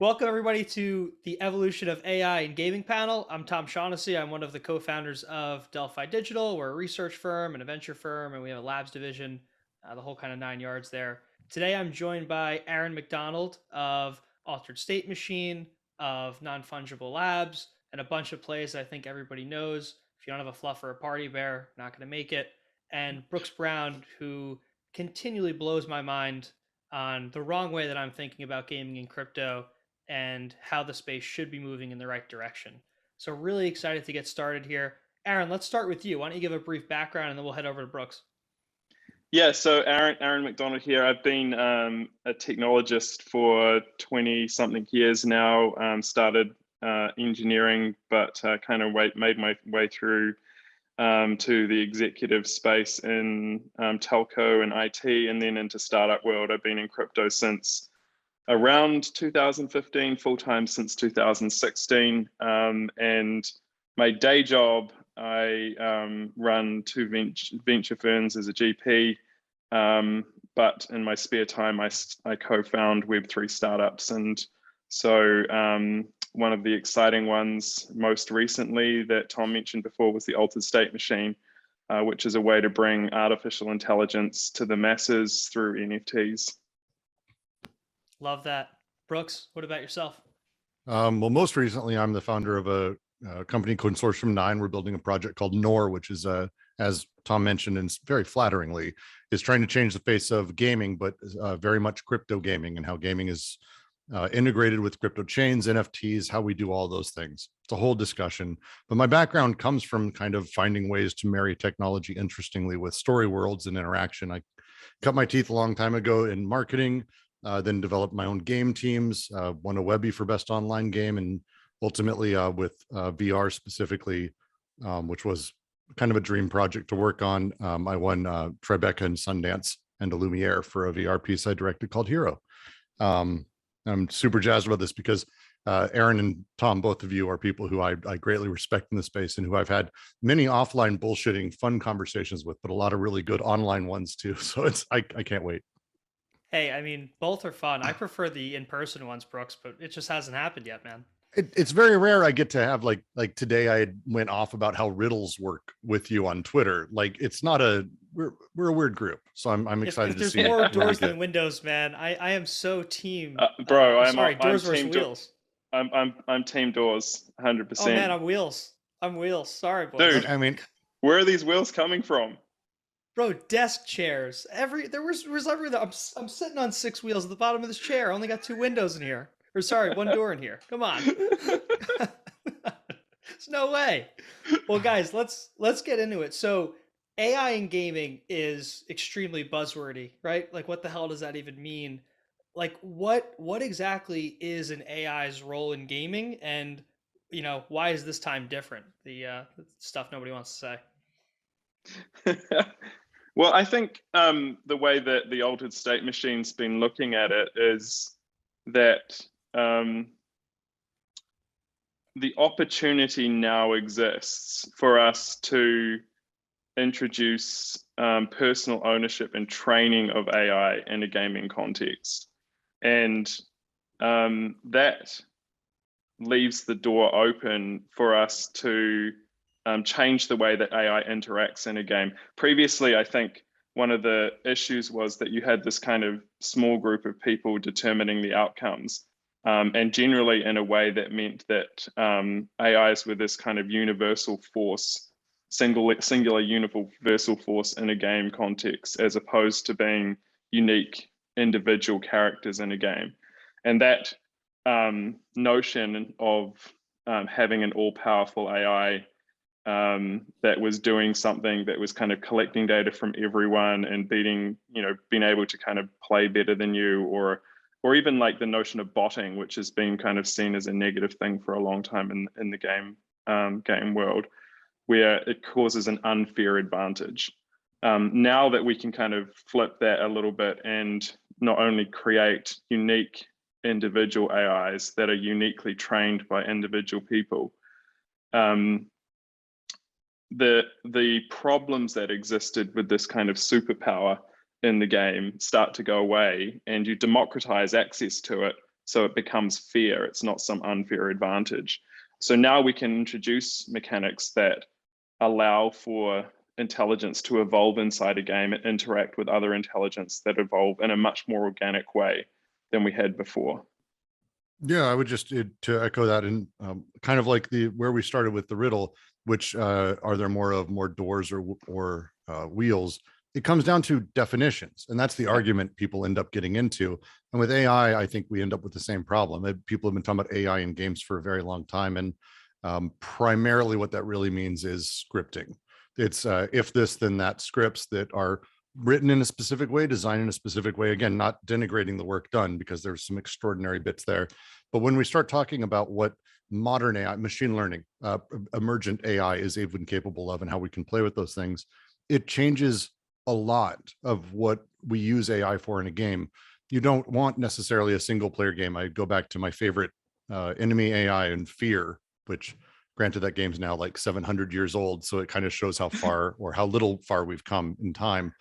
Welcome everybody to the Evolution of AI in Gaming panel. I'm Tom Shaughnessy. I'm one of the co-founders of Delphi Digital. We're a research firm and a venture firm, and we have a labs division, the whole kind of 9 yards there. Today I'm joined by Aaron McDonald of Altered State Machine, of Non-Fungible Labs, and a bunch of plays that I think everybody knows. If you don't have a fluff or a party bear, not going to make it. And Brooks Brown, who continually blows my mind on the wrong way that I'm thinking about gaming and crypto and how the space should be moving in the right direction. So really excited to get started here. Aaron, let's start with you. Why don't you give a brief background and then we'll head over to Brooks. Yeah, so Aaron McDonald here. I've been a technologist for 20-something years now. Started engineering, but kind of made my way through to the executive space in telco and IT, and then into startup world. I've been in crypto since around 2015, full-time since 2016. And my day job, I run two venture firms as a GP, but in my spare time, I co-found Web3 startups. And so one of the exciting ones most recently that Tom mentioned before was the Altered State Machine, which is a way to bring artificial intelligence to the masses through NFTs. Love that. Brooks, what about yourself? Well, most recently, I'm the founder of a company called Consortium 9. We're building a project called NOR, which is, as Tom mentioned, and very flatteringly, is trying to change the face of gaming, but very much crypto gaming and how gaming is integrated with crypto chains, NFTs, how we do all those things. It's a whole discussion. But my background comes from kind of finding ways to marry technology interestingly with story worlds and interaction. I cut my teeth a long time ago in marketing, then developed my own game teams, won a Webby for best online game, and ultimately with VR specifically, which was kind of a dream project to work on. I won Tribeca and Sundance and a Lumiere for a VR piece I directed called Hero. I'm super jazzed about this because Aaron and Tom, both of you are people who I greatly respect in the space and who I've had many offline bullshitting fun conversations with, but a lot of really good online ones too. So I can't wait. Hey, I mean, both are fun. I prefer the in-person ones, Brooks, but it just hasn't happened yet, man. It's very rare I get to have like today I went off about how riddles work with you on Twitter. Like it's not we're a weird group, so I'm excited to see. There's more doors than windows, man. I am so team. Bro, I'm doors versus wheels. I'm team doors, 100%. Oh man, I'm wheels. Sorry, boys. Dude, I mean, where are these wheels coming from? Bro, desk chairs. There was everything. I'm sitting on 6 wheels at the bottom of this chair. I only got 2 windows in here. Or sorry, 1 door in here. Come on. There's no way. Well, guys, let's get into it. So AI in gaming is extremely buzzwordy, right? Like what the hell does that even mean? Like what exactly is an AI's role in gaming, and why is this time different? The stuff nobody wants to say. Well, I think the way that the Altered State Machine's been looking at it is that the opportunity now exists for us to introduce personal ownership and training of AI in a gaming context. And that leaves the door open for us to change the way that AI interacts in a game. Previously, I think one of the issues was that you had this kind of small group of people determining the outcomes, and generally in a way that meant that AIs were this kind of universal force, singular universal force in a game context, as opposed to being unique individual characters in a game. And that notion of having an all-powerful AI that was doing something that was kind of collecting data from everyone and being able to kind of play better than you, or even like the notion of botting, which has been kind of seen as a negative thing for a long time in the game world, where it causes an unfair advantage. Now that we can kind of flip that a little bit and not only create unique individual AIs that are uniquely trained by individual people, the problems that existed with this kind of superpower in the game start to go away, and you democratize access to it So it becomes fair. It's not some unfair advantage. So now we can introduce mechanics that allow for intelligence to evolve inside a game and interact with other intelligence that evolve in a much more organic way than we had before. Yeah, I would just to echo that, and kind of like where we started with the riddle, which are there more doors or wheels? It comes down to definitions, and that's the argument people end up getting into. And with AI, I think we end up with the same problem. People have been talking about AI in games for a very long time, and primarily what that really means is scripting. It's if this then that scripts that are written in a specific way, designed in a specific way. Again, not denigrating the work done, because there's some extraordinary bits there. But when we start talking about what modern AI, machine learning, emergent AI is even capable of, and how we can play with those things, it changes a lot of what we use AI for in a game. You don't want necessarily a single player game. I go back to my favorite enemy AI in Fear, which granted that game's now like 700 years old. So it kind of shows how far or how little far we've come in time.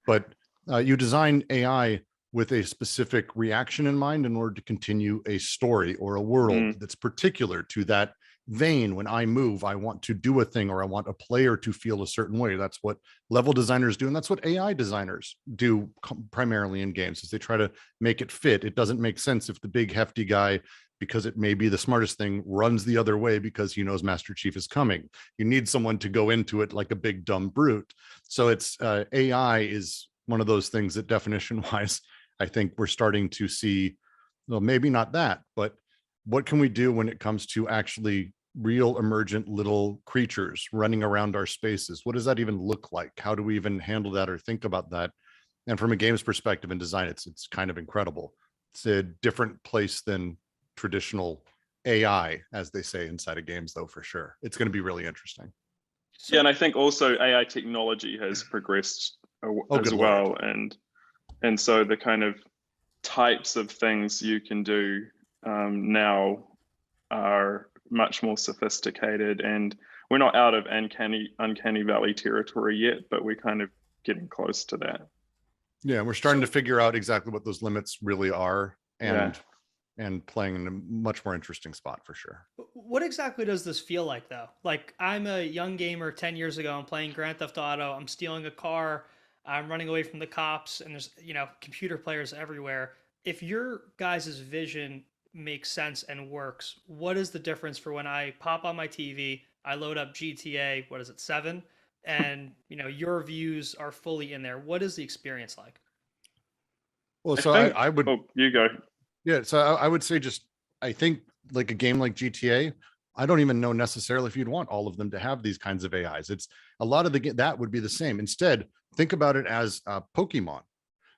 But you design AI with a specific reaction in mind in order to continue a story or a world that's particular to that vein. When I move, I want to do a thing, or I want a player to feel a certain way. That's what level designers do, and that's what AI designers do primarily in games, is they try to make it fit. It doesn't make sense if the big hefty guy, because it may be the smartest thing, runs the other way because he knows Master Chief is coming. You need someone to go into it like a big dumb brute. So it's AI is one of those things that definition wise, I think we're starting to see, well, maybe not that, but what can we do when it comes to actually real emergent little creatures running around our spaces? What does that even look like? How do we even handle that or think about that? And from a games perspective and design, it's kind of incredible. It's a different place than traditional AI, as they say inside of games, though, for sure. It's going to be really interesting. Yeah, and I think also AI technology has progressed as well. Lord. And so the kind of types of things you can do now are much more sophisticated, and we're not out of uncanny valley territory yet, but we're kind of getting close to that. Yeah, we're starting to figure out exactly what those limits really are, and playing in a much more interesting spot for sure. What exactly does this feel like, though? Like, I'm a young gamer 10 years ago. I'm playing Grand Theft Auto. I'm stealing a car. I'm running away from the cops, and there's, computer players everywhere. If your guys' vision makes sense and works, what is the difference for when I pop on my TV, I load up GTA, what is it, 7, and your views are fully in there? What is the experience like? Well, so I would. Oh, you go. Yeah, so I would say I think like a game like GTA, I don't even know necessarily if you'd want all of them to have these kinds of AIs. It's a lot of that would be the same. Instead, think about it as Pokemon.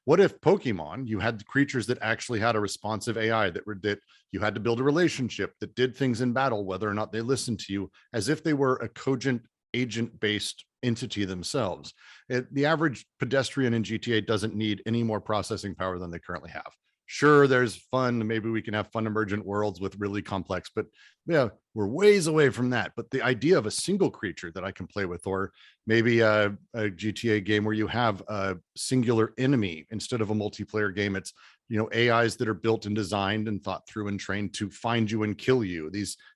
What if Pokemon, you had creatures that actually had a responsive AI that you had to build a relationship, that did things in battle, whether or not they listened to you, as if they were a cogent agent-based entity themselves. The average pedestrian in GTA doesn't need any more processing power than they currently have. Sure, there's fun. Maybe we can have fun emergent worlds with really complex, but yeah, we're ways away from that. But the idea of a single creature that I can play with, or maybe a GTA game where you have a singular enemy instead of a multiplayer game, it's AIs that are built and designed and thought through and trained to find you and kill you.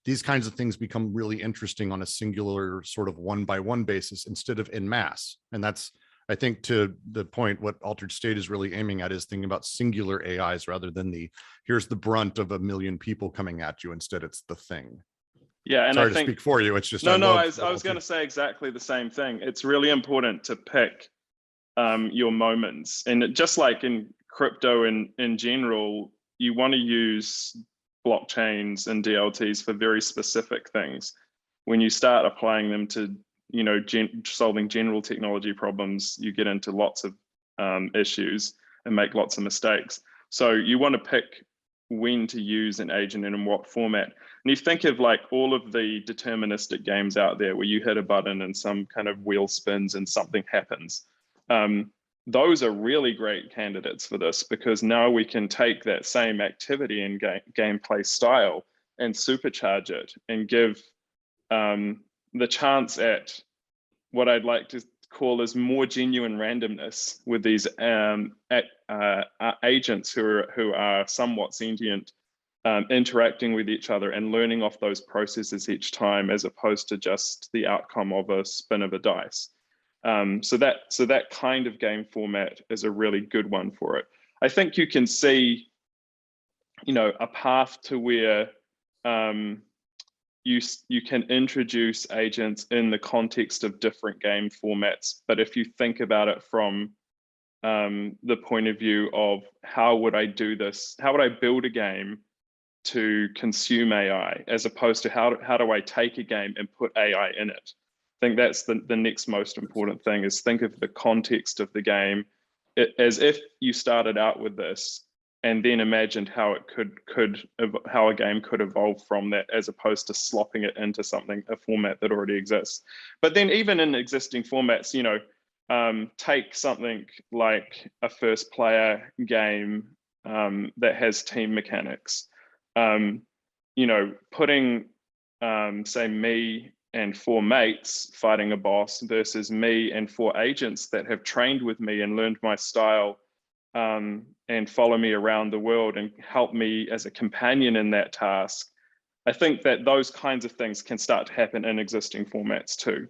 These kinds of things become really interesting on a singular sort of one-by-one basis instead of en masse. And that's, I think, to the point, what Altered State is really aiming at is thinking about singular AIs rather than here's the brunt of a million people coming at you. Instead, it's the thing. Yeah, and sorry to speak for you. It's just I was going to say exactly the same thing. It's really important to pick your moments, and just like in crypto in general, you want to use blockchains and DLTs for very specific things. When you start applying them to solving general technology problems, you get into lots of issues and make lots of mistakes. So you want to pick when to use an agent and in what format. And you think of like all of the deterministic games out there where you hit a button and some kind of wheel spins and something happens. Those are really great candidates for this, because now we can take that same activity and gameplay style and supercharge it and give the chance at what I'd like to call as more genuine randomness with these agents who are somewhat sentient interacting with each other and learning off those processes each time, as opposed to just the outcome of a spin of a dice. So that kind of game format is a really good one for it. I think you can see, a path to where you can introduce agents in the context of different game formats. But if you think about it from the point of view of how would I do this? How would I build a game to consume AI, as opposed to how do I take a game and put AI in it? I think that's the next most important thing, is think of the context of the game as if you started out with this and then imagined how how a game could evolve from that, as opposed to slopping it into a format that already exists. But then even in existing formats, take something like a first player game that has team mechanics. Putting say me and 4 mates fighting a boss versus me and 4 agents that have trained with me and learned my style and follow me around the world and help me as a companion in that task. I think that those kinds of things can start to happen in existing formats too.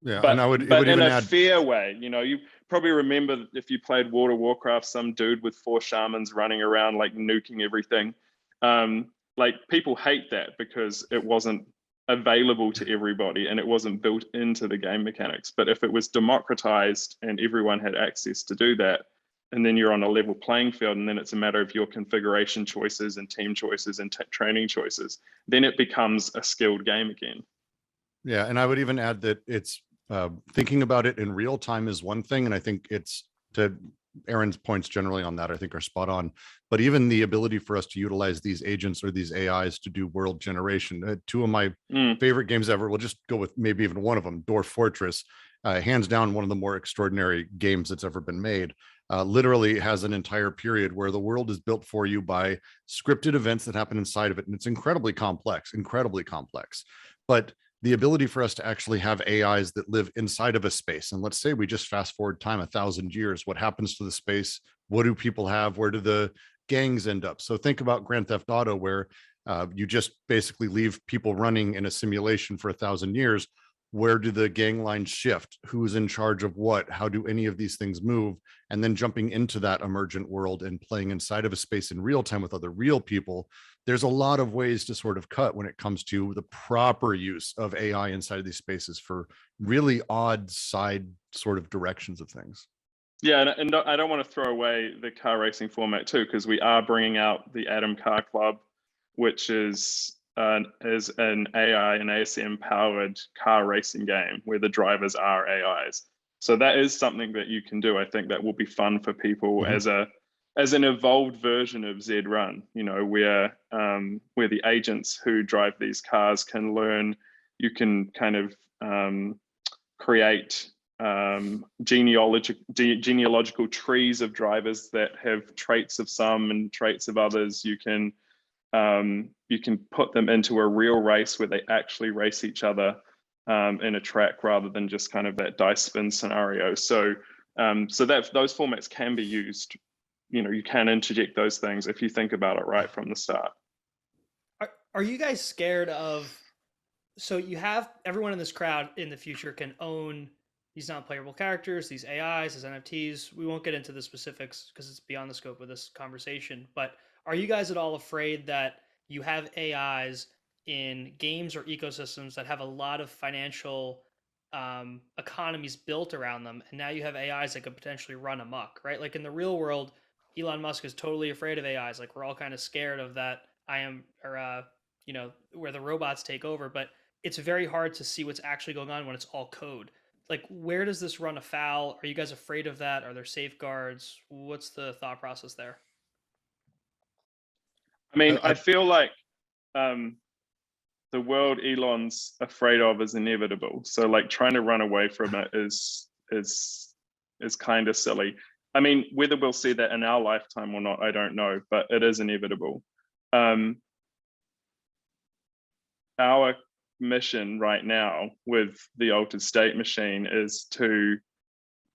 Yeah, but, and I would but even in a add, fair way. You probably remember, if you played World of Warcraft, some dude with 4 shamans running around like nuking everything. Like, people hate that because it wasn't available to everybody and it wasn't built into the game mechanics. But if it was democratized and everyone had access to do that, and then you're on a level playing field, and then it's a matter of your configuration choices and team choices and training choices, then it becomes a skilled game again. yeah, and I would even add that it's thinking about it in real time is one thing, and I think it's, to Aaron's points generally on that, I think are spot on. But even the ability for us to utilize these agents or these AIs to do world generation, 2 of my favorite games ever, we'll just go with maybe even one of them, Dwarf Fortress, hands down one of the more extraordinary games that's ever been made. Literally has an entire period where the world is built for you by scripted events that happen inside of it, and it's incredibly complex. But the ability for us to actually have AIs that live inside of a space, and let's say we just fast forward time 1,000 years, what happens to the space? What do people have? Where do the gangs end up? So think about Grand Theft Auto, where you just basically leave people running in a simulation for 1,000 years. Where do the gang lines shift? Who's in charge of what? How do any of these things move? And then jumping into that emergent world and playing inside of a space in real time with other real people. There's a lot of ways to sort of cut when it comes to the proper use of AI inside of these spaces for really odd side sort of directions of things. Yeah, and I don't want to throw away the car racing format too, because we are bringing out the Atom Car Club, which is an AI and ASM powered car racing game where the drivers are AIs. So that is something that you can do. I think that will be fun for people as an evolved version of Zed Run, where the agents who drive these cars can learn. You can kind of create genealogical trees of drivers that have traits of some and traits of others. You can put them into a real race where they actually race each other in a track, rather than just kind of that dice spin scenario. So that those formats can be used. You can interject those things if you think about it right from the start. Are you guys scared of, so you have everyone in this crowd in the future can own these non-playable characters, these AIs, these NFTs. We won't get into the specifics because it's beyond the scope of this conversation, but are you guys at all afraid that you have AIs in games or ecosystems that have a lot of financial economies built around them, and now you have AIs that could potentially run amok, right? Like in the real world, Elon Musk is totally afraid of AIs. Like, we're all kind of scared of that. Where the robots take over, but it's very hard to see what's actually going on when it's all code. Like, where does this run afoul? Are you guys afraid of that? Are there safeguards? What's the thought process there? I mean, I feel like the world Elon's afraid of is inevitable. So like trying to run away from it is kind of silly. I mean, whether we'll see that in our lifetime or not, I don't know, but it is inevitable. Our mission right now with the Altered State machine is to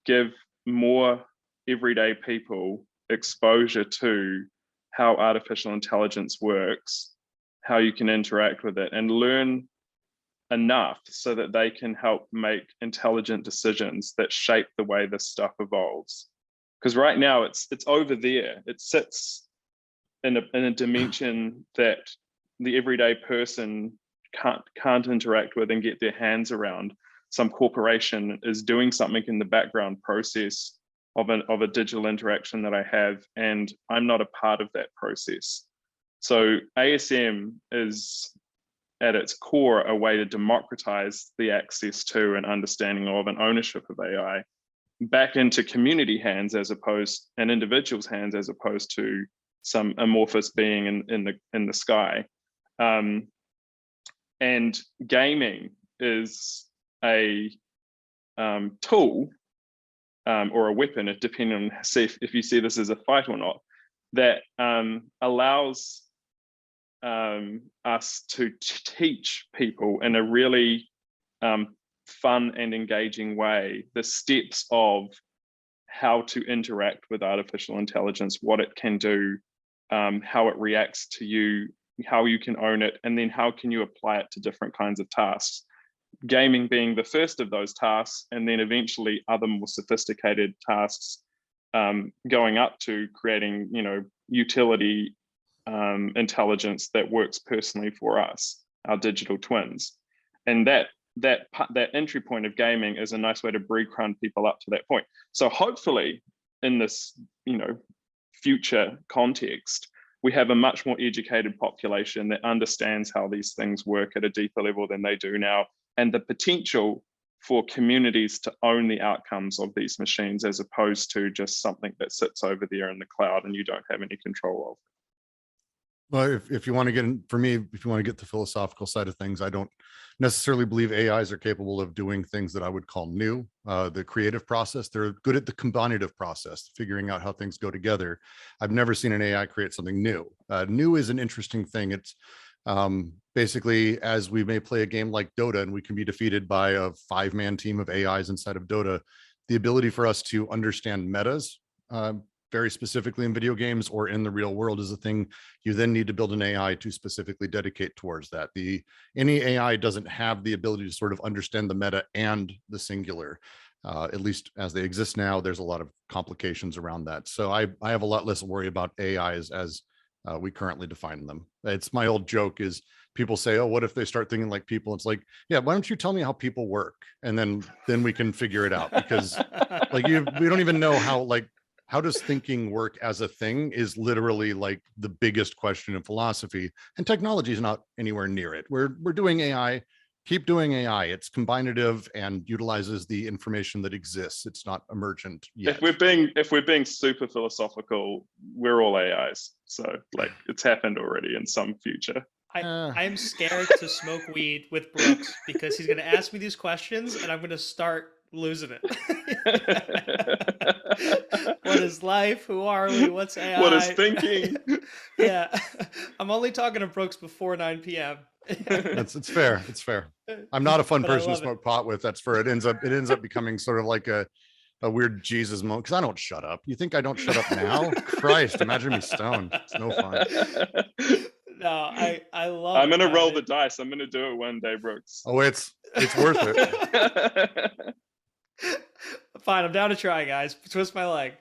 give more everyday people exposure to how artificial intelligence works, how you can interact with it, and learn enough so that they can help make intelligent decisions that shape the way this stuff evolves. Because right now it's over there. It sits in a dimension that the everyday person can't interact with and get their hands around. Some corporation is doing something in the background process of a digital interaction that I have, and I'm not a part of that process. So ASM is at its core a way to democratize the access to and understanding of and ownership of AI back into community hands and individuals' hands, as opposed to some amorphous being in the sky. And gaming is a tool or a weapon, depending on if you see this as a fight or not, that allows us to teach people in a really fun and engaging way the steps of how to interact with artificial intelligence, what it can do, how it reacts to you, how you can own it, and then how can you apply it to different kinds of tasks. Gaming being the first of those tasks, and then eventually other more sophisticated tasks, going up to creating, utility intelligence that works personally for us, our digital twins. And that entry point of gaming is a nice way to breadcrumb people up to that point. So hopefully in this, future context, we have a much more educated population that understands how these things work at a deeper level than they do now, and the potential for communities to own the outcomes of these machines, as opposed to just something that sits over there in the cloud and you don't have any control of. Well, if you want to get in, for me, if you want to get the philosophical side of things, I don't necessarily believe AIs are capable of doing things that I would call new. The creative process, they're good at the combinative process, figuring out how things go together. I've never seen an AI create something new. New is an interesting thing. It's basically, as we may play a game like Dota and we can be defeated by a 5-man team of AIs inside of Dota, the ability for us to understand metas, very specifically in video games or in the real world, is a thing you then need to build an AI to specifically dedicate towards that. Any AI doesn't have the ability to sort of understand the meta and the singular, at least as they exist now. There's a lot of complications around that. So I have a lot less worry about AIs as we currently define them. It's my old joke is people say, oh, what if they start thinking like people? It's like, yeah, why don't you tell me how people work? And then we can figure it out, because like we don't even know how does thinking work as a thing is literally like the biggest question in philosophy, and technology is not anywhere near it. We're doing AI, keep doing AI. It's combinative and utilizes the information that exists. It's not emergent yet. If we're being super philosophical, we're all AIs. So like it's happened already in some future. I'm scared to smoke weed with Brooks because he's going to ask me these questions and I'm going to start losing it. What is life? Who are we? What's AI? What is thinking? Yeah. I'm only talking to Brooks before 9 p.m. It's fair. It's fair. I'm not a fun person to smoke pot with. That's for it ends up becoming sort of like a weird Jesus moment, because I don't shut up. You think I don't shut up now? Christ, imagine me stoned. It's no fun. No, I love I'm gonna roll the dice. I'm gonna do it one day, Brooks. Oh, it's worth it. Fine, I'm down to try, guys. Twist my leg.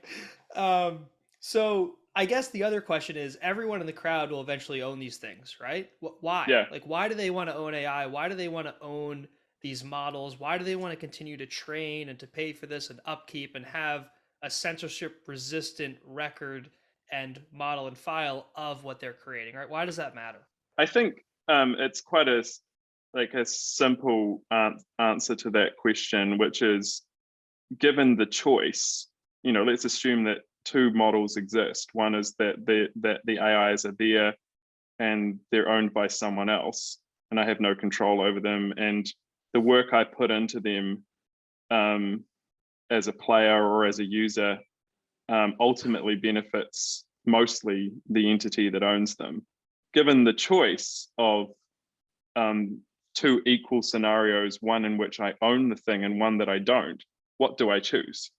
So I guess the other question is, everyone in the crowd will eventually own these things, right? Why? Yeah. Like, why do they want to own AI? Why do they want to own these models? Why do they want to continue to train and to pay for this and upkeep and have a censorship-resistant record and model and file of what they're creating, right? Why does that matter? I think it's quite a simple answer to that question, which is, given the choice, let's assume that two models exist. One is that the AIs are there and they're owned by someone else, and I have no control over them, and the work I put into them as a player or as a user ultimately benefits mostly the entity that owns them. Given the choice of two equal scenarios, one in which I own the thing and one that I don't, what do I choose?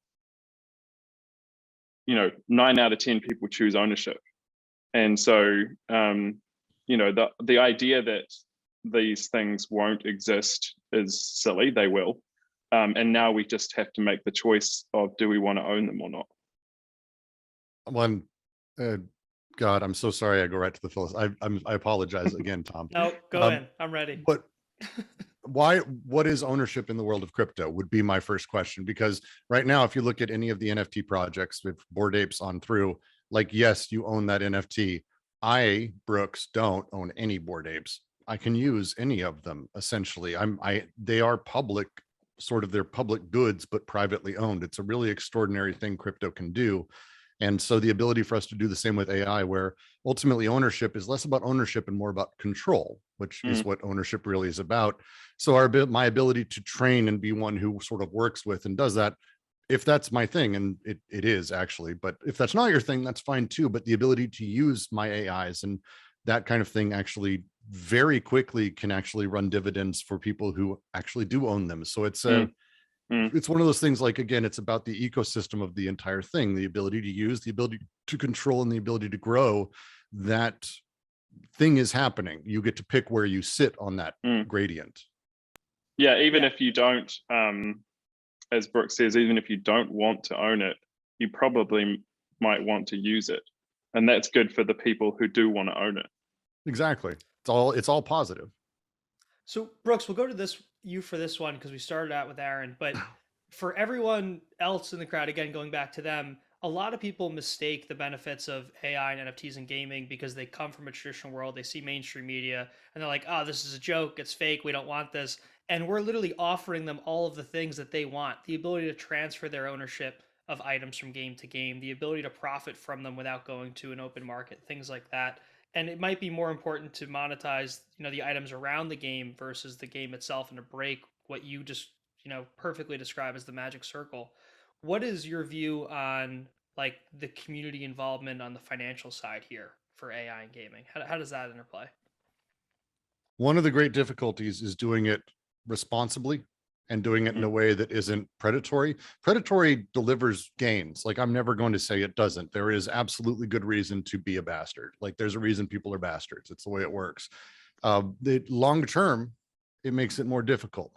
9 out of 10 people choose ownership. And so, the idea that these things won't exist is silly. They will. And now we just have to make the choice of, do we want to own them or not? One, God, I'm so sorry. I go right to the philosophy. I apologize again, Tom. No, go in. I'm ready. But what is ownership in the world of crypto would be my first question, because right now, if you look at any of the NFT projects with Bored Apes on through, like, yes, you own that NFT. I, Brooks, don't own any Bored Apes. I can use any of them. Essentially, they are public, sort of, they're public goods, but privately owned. It's a really extraordinary thing crypto can do. And so the ability for us to do the same with AI, where ultimately ownership is less about ownership and more about control, which is what ownership really is about. So my ability to train and be one who sort of works with and does that, if that's my thing, and it is actually, but if that's not your thing, that's fine too. But the ability to use my AIs and that kind of thing actually very quickly can actually run dividends for people who actually do own them. So it's it's one of those things, like, again, it's about the ecosystem of the entire thing, the ability to use, the ability to control, and the ability to grow. That thing is happening. You get to pick where you sit on that gradient. Yeah, even if you don't, as Brooks says, even if you don't want to own it, you probably might want to use it. And that's good for the people who do want to own it. Exactly. It's all positive. So Brooks, we'll go to you for this one, because we started out with Aaron, but for everyone else in the crowd, again, going back to them, a lot of people mistake the benefits of AI and NFTs in gaming because they come from a traditional world. They see mainstream media and they're like, oh, this is a joke. It's fake. We don't want this. And we're literally offering them all of the things that they want: the ability to transfer their ownership of items from game to game, the ability to profit from them without going to an open market, things like that. And it might be more important to monetize, the items around the game versus the game itself, and to break what you just, perfectly describe as the magic circle. What is your view on, like, the community involvement on the financial side here for AI and gaming? How does that interplay? One of the great difficulties is doing it responsibly and doing it in a way that isn't predatory. Predatory delivers gains. Like, I'm never going to say it doesn't. There is absolutely good reason to be a bastard. Like, there's a reason people are bastards. It's the way it works. The long term, it makes it more difficult.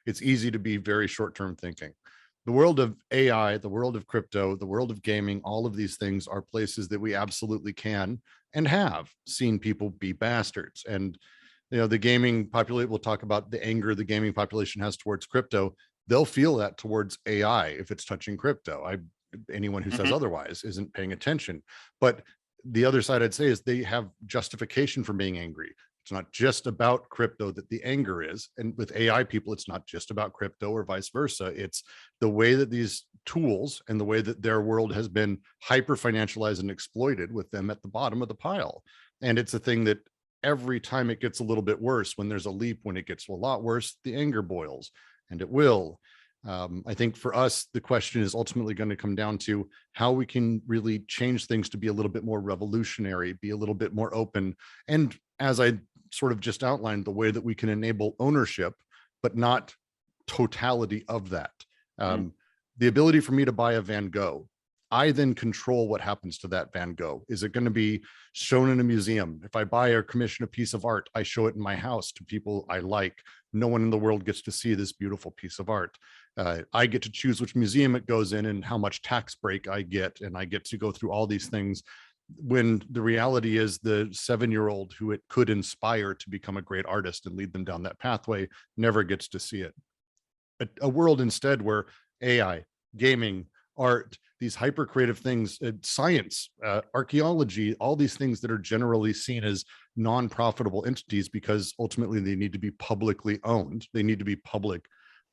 It's easy to be very short-term thinking. The world of AI, the world of crypto, the world of gaming, all of these things are places that we absolutely can and have seen people be bastards. And the gaming population, we'll talk about the anger the gaming population has towards crypto. They'll feel that towards AI if it's touching crypto. Anyone who says otherwise isn't paying attention. But the other side, I'd say, is they have justification for being angry. It's not just about crypto that the anger is. And with AI people, it's not just about crypto or vice versa. It's the way that these tools and the way that their world has been hyper financialized and exploited, with them at the bottom of the pile. And it's a thing that every time it gets a little bit worse, when there's a leap, when it gets a lot worse, the anger boils, and it will. I think for us, the question is ultimately going to come down to how we can really change things to be a little bit more revolutionary, be a little bit more open. And as I sort of just outlined, the way that we can enable ownership, but not totality of that. The ability for me to buy a Van Gogh, I then control what happens to that Van Gogh. Is it going to be shown in a museum? If I buy or commission a piece of art, I show it in my house to people I like. No one in the world gets to see this beautiful piece of art. I get to choose which museum it goes in and how much tax break I get. And I get to go through all these things, when the reality is the 7-year-old who it could inspire to become a great artist and lead them down that pathway never gets to see it. A world instead where AI, gaming, art, these hyper creative things, science, archaeology, all these things that are generally seen as non-profitable entities because ultimately they need to be publicly owned. They need to be public.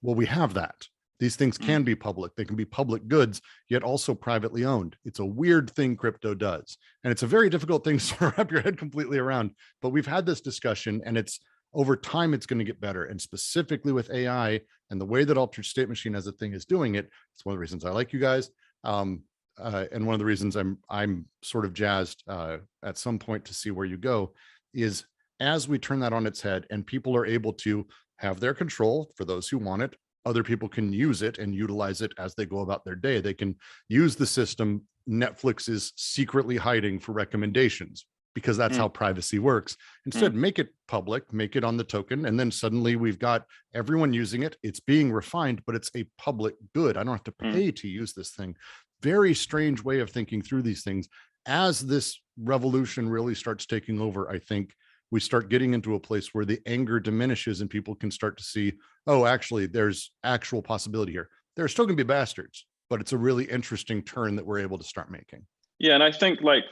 Well, we have that. These things can be public. They can be public goods, yet also privately owned. It's a weird thing crypto does. And it's a very difficult thing to wrap your head completely around. But we've had this discussion, and it's over time, it's going to get better. And specifically with AI and the way that Altered State Machine as a thing is doing it, it's one of the reasons I like you guys. And one of the reasons I'm sort of jazzed at some point to see where you go is, as we turn that on its head and people are able to have their control for those who want it, other people can use it and utilize it as they go about their day. They can use the system Netflix is secretly hiding for recommendations, because that's how privacy works. Instead, make it public, make it on the token, and then suddenly we've got everyone using it. It's being refined, but it's a public good. I don't have to pay to use this thing. Very strange way of thinking through these things. As this revolution really starts taking over, I think we start getting into a place where the anger diminishes and people can start to see, oh, actually, there's actual possibility here. There are still going to be bastards, but it's a really interesting turn that we're able to start making. Yeah, and I think like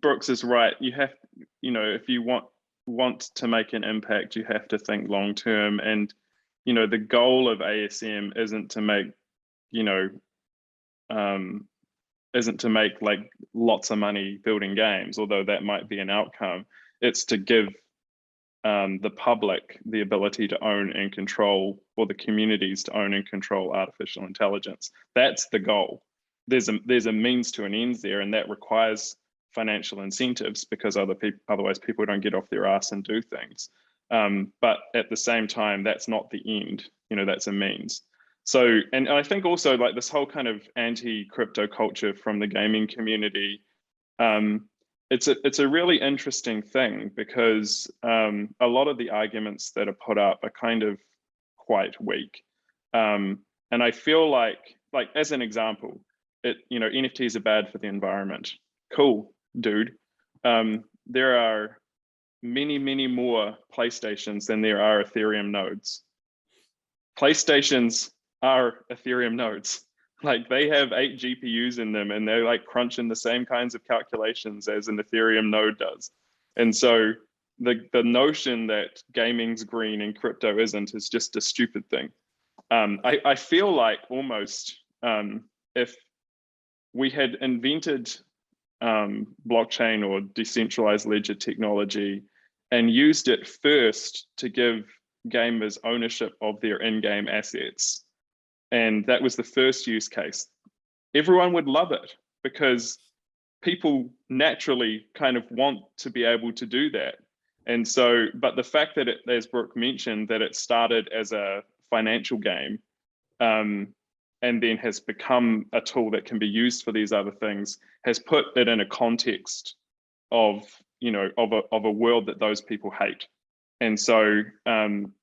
Brooks is right. You have, if you want to make an impact, you have to think long term. And, the goal of ASM isn't to make, isn't to make like lots of money building games, although that might be an outcome. It's to give the public the ability to own and control, or the communities to own and control artificial intelligence. That's the goal. There's a means to an end there, and that requires financial incentives, because otherwise people don't get off their ass and do things. But at the same time, that's not the end. That's a means. So, and I think also like this whole kind of anti-crypto culture from the gaming community, it's a really interesting thing, because a lot of the arguments that are put up are kind of quite weak. And I feel like as an example, NFTs are bad for the environment. Cool, dude. There are many, many more PlayStations than there are Ethereum nodes. PlayStations are Ethereum nodes. Like, they have 8 GPUs in them, and they're like crunching the same kinds of calculations as an Ethereum node does. And so the notion that gaming's green and crypto isn't is just a stupid thing. I feel like almost if we had invented blockchain or decentralized ledger technology and used it first to give gamers ownership of their in-game assets, and that was the first use case, everyone would love it, because people naturally kind of want to be able to do that. And so, but the fact that it, as Brooke mentioned, that it started as a financial game, and then has become a tool that can be used for these other things, has put it in a context of, of a world that those people hate. And so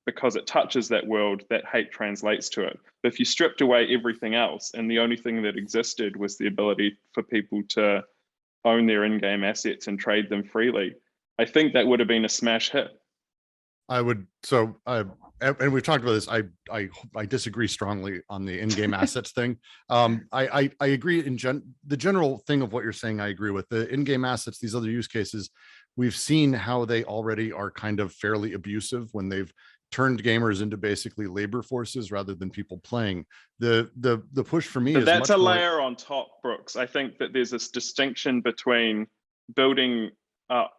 because it touches that world, that hate translates to it. But if you stripped away everything else, and the only thing that existed was the ability for people to own their in-game assets and trade them freely, I think that would have been a smash hit. And we've talked about this. I disagree strongly on the in-game assets thing. I agree the general thing of what you're saying. I agree with the in-game assets. These other use cases, we've seen how they already are kind of fairly abusive when they've turned gamers into basically labor forces rather than people playing. The push for me is that's a layer on top, Brooks. I think that there's this distinction between building up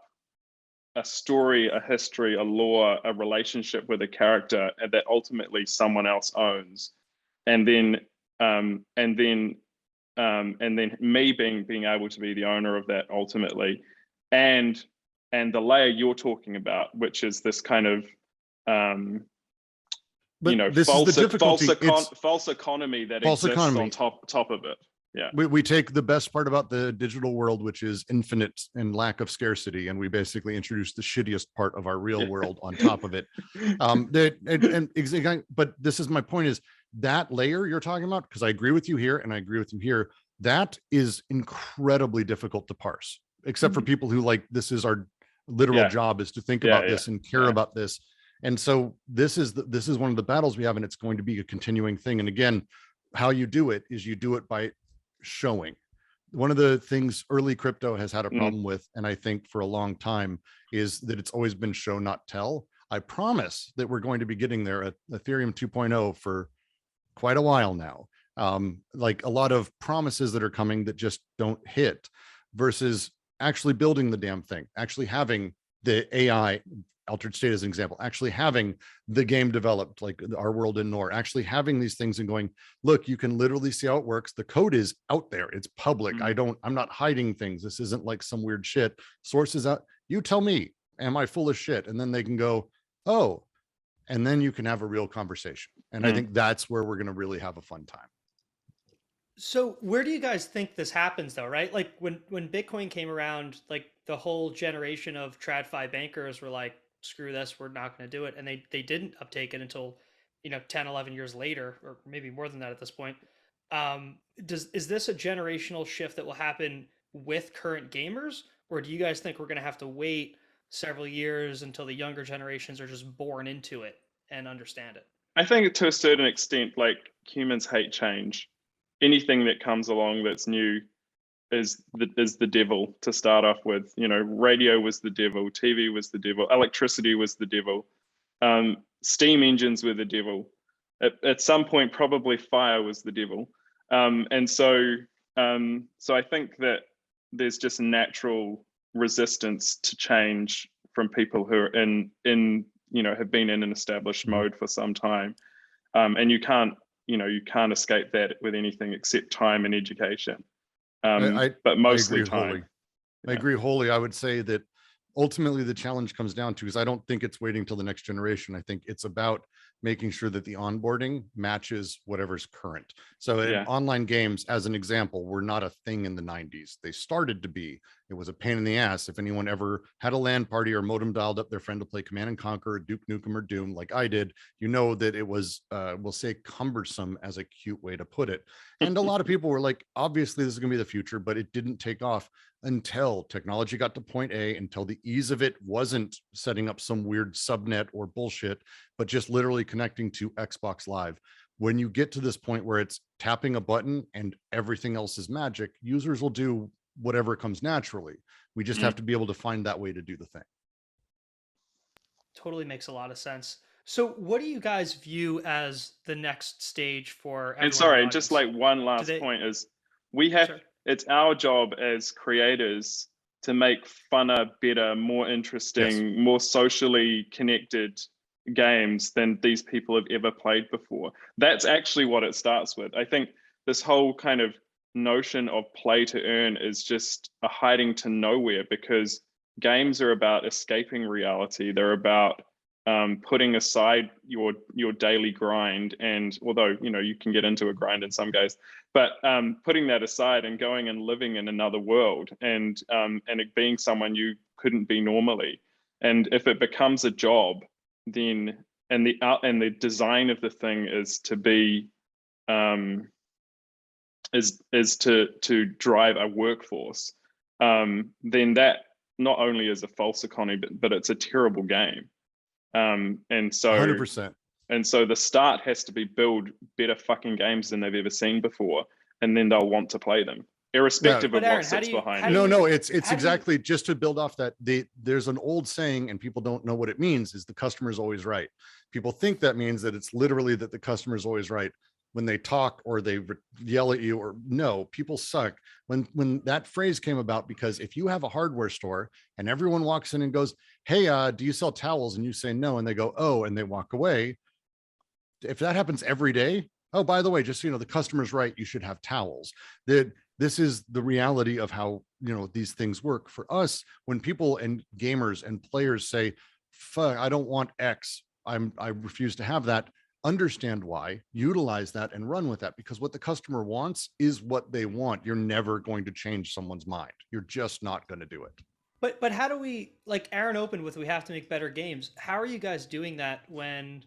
a story, a history, a lore, a relationship with a character that ultimately someone else owns, and then me being able to be the owner of that ultimately, and the layer you're talking about, which is this kind of false economy that exists on top of it. Yeah, we take the best part about the digital world, which is infinite and lack of scarcity, and we basically introduce the shittiest part of our real world on top of it. But this is my point: is that layer you're talking about? Because I agree with you here, and I agree with you here. That is incredibly difficult to parse, except for people who this is our literal job, is to think about this and care about this. And so this is one of the battles we have, and it's going to be a continuing thing. And again, how you do it is you do it by showing. One of the things early crypto has had a problem with, and I think for a long time, is that it's always been show not tell. I promise that we're going to be getting there at Ethereum 2.0 for quite a while now. Like a lot of promises that are coming that just don't hit, versus actually building the damn thing, actually having the AI, Altered State as an example, actually having the game developed, like Our World in Nor, actually having these things and going, look, you can literally see how it works. The code is out there. It's public. I'm not hiding things. This isn't like some weird shit. Sources out. You tell me, am I full of shit? And then they can go, oh, and then you can have a real conversation. And I think that's where we're going to really have a fun time. So where do you guys think this happens though, right? Like when Bitcoin came around, like the whole generation of TradFi bankers were like, screw this, we're not going to do it. And they didn't uptake it until, 10, 11 years later, or maybe more than that at this point. Is this a generational shift that will happen with current gamers? Or do you guys think we're going to have to wait several years until the younger generations are just born into it and understand it? I think to a certain extent, like humans hate change. Anything that comes along that's new is the devil to start off with. Radio was the devil, TV was the devil, electricity was the devil, steam engines were the devil. At some point, probably fire was the devil, and so I think that there's just natural resistance to change from people who are in have been in an established mode for some time, and you can't escape that with anything except time and education. But mostly time. I agree wholly. I would say that ultimately the challenge comes down to is I don't think it's waiting till the next generation. I think it's about making sure that the onboarding matches whatever's current. So in online games, as an example, were not a thing in the 90s. They started to be. It was a pain in the ass. If anyone ever had a LAN party or modem dialed up their friend to play Command and Conquer, Duke Nukem, or Doom, like I did, that it was, we'll say, cumbersome as a cute way to put it. And a lot of people were like, obviously this is going to be the future, but it didn't take off until technology got to point A, until the ease of it wasn't setting up some weird subnet or bullshit, but just literally connecting to Xbox Live. When you get to this point where it's tapping a button and everything else is magic, users will do whatever comes naturally. We just have to be able to find that way to do the thing. Totally makes a lot of sense. So what do you guys view as the next stage for everyone? And sorry, just like one last point is it's our job as creators to make funner, better, more interesting, more socially connected games than these people have ever played before. That's actually what it starts with. I think this whole kind of notion of play to earn is just a hiding to nowhere, because games are about escaping reality. They're about putting aside your daily grind, and although you can get into a grind in some cases, but putting that aside and going and living in another world, and it being someone you couldn't be normally. And if it becomes a job, then and the design of the thing is to be is to drive a workforce, then that not only is a false economy, but it's a terrible game. And so 100%. And so the start has to be build better fucking games than they've ever seen before, and then they'll want to play them, irrespective of what sits behind it. No, it's exactly just to build off that. There's an old saying, and people don't know what it means, is the customer is always right. People think that means that it's literally that the customer is always right when they talk or they yell at you, or no, people suck. When that phrase came about, because if you have a hardware store and everyone walks in and goes, hey, do you sell towels? And you say no, and they go, oh, and they walk away. If that happens every day, oh, by the way, just so you know, the customer's right, you should have towels. This is the reality of how these things work. For us, when people and gamers and players say, fuck, I don't want X, I refuse to have that, understand why, utilize that, and run with that, because what the customer wants is what they want. You're never going to change someone's mind. You're just not going to do it. But how do we, like Aaron opened with, we have to make better games. How are you guys doing that when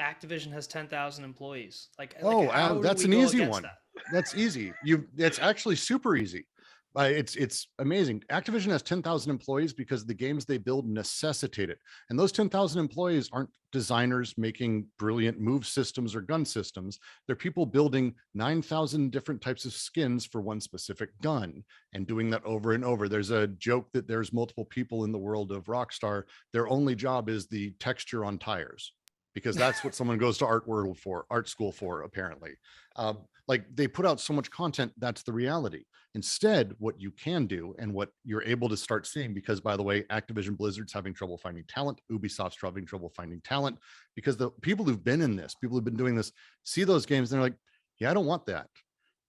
Activision has 10,000 employees? That's an easy one. That's easy. It's actually super easy. It's amazing. Activision has 10,000 employees because the games they build necessitate it. And those 10,000 employees aren't designers making brilliant move systems or gun systems. They're people building 9,000 different types of skins for one specific gun and doing that over and over. There's a joke that there's multiple people in the world of Rockstar. Their only job is the texture on tires, because that's what someone goes to art school for, apparently. Like they put out so much content, that's the reality. Instead, what you can do, and what you're able to start seeing, because by the way, Activision Blizzard's having trouble finding talent, Ubisoft's having trouble finding talent, because the people who've been in this, people who've been doing this, see those games and they're like, yeah, I don't want that.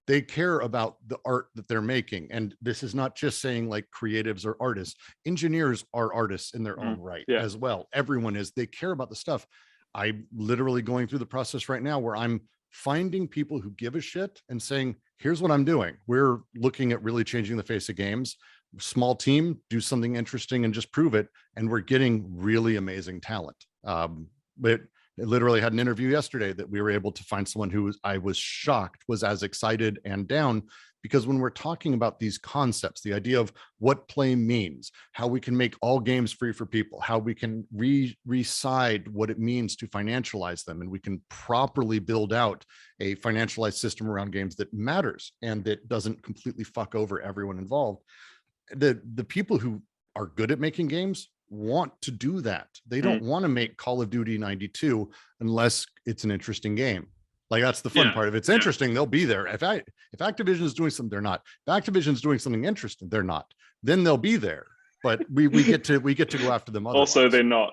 They care about the art that they're making. And this is not just saying like creatives or artists. Engineers are artists in their own right as well. Everyone is. They care about the stuff. I'm literally going through the process right now where I'm finding people who give a shit and saying, here's what I'm doing. We're looking at really changing the face of games. Small team, do something interesting and just prove it. And we're getting really amazing talent. But I literally had an interview yesterday that we were able to find someone who I was shocked was as excited and down, because when we're talking about these concepts, the idea of what play means, how we can make all games free for people, how we can reside what it means to financialize them, and we can properly build out a financialized system around games that matters and that doesn't completely fuck over everyone involved. The people who are good at making games want to do that. They don't want to make Call of Duty 92 unless it's an interesting game. Like, that's the fun part. If it's interesting, they'll be there. If Activision is doing something, they're not. If Activision is doing something interesting, they're not. Then they'll be there. But we get to go after them otherwise. Also, they're not.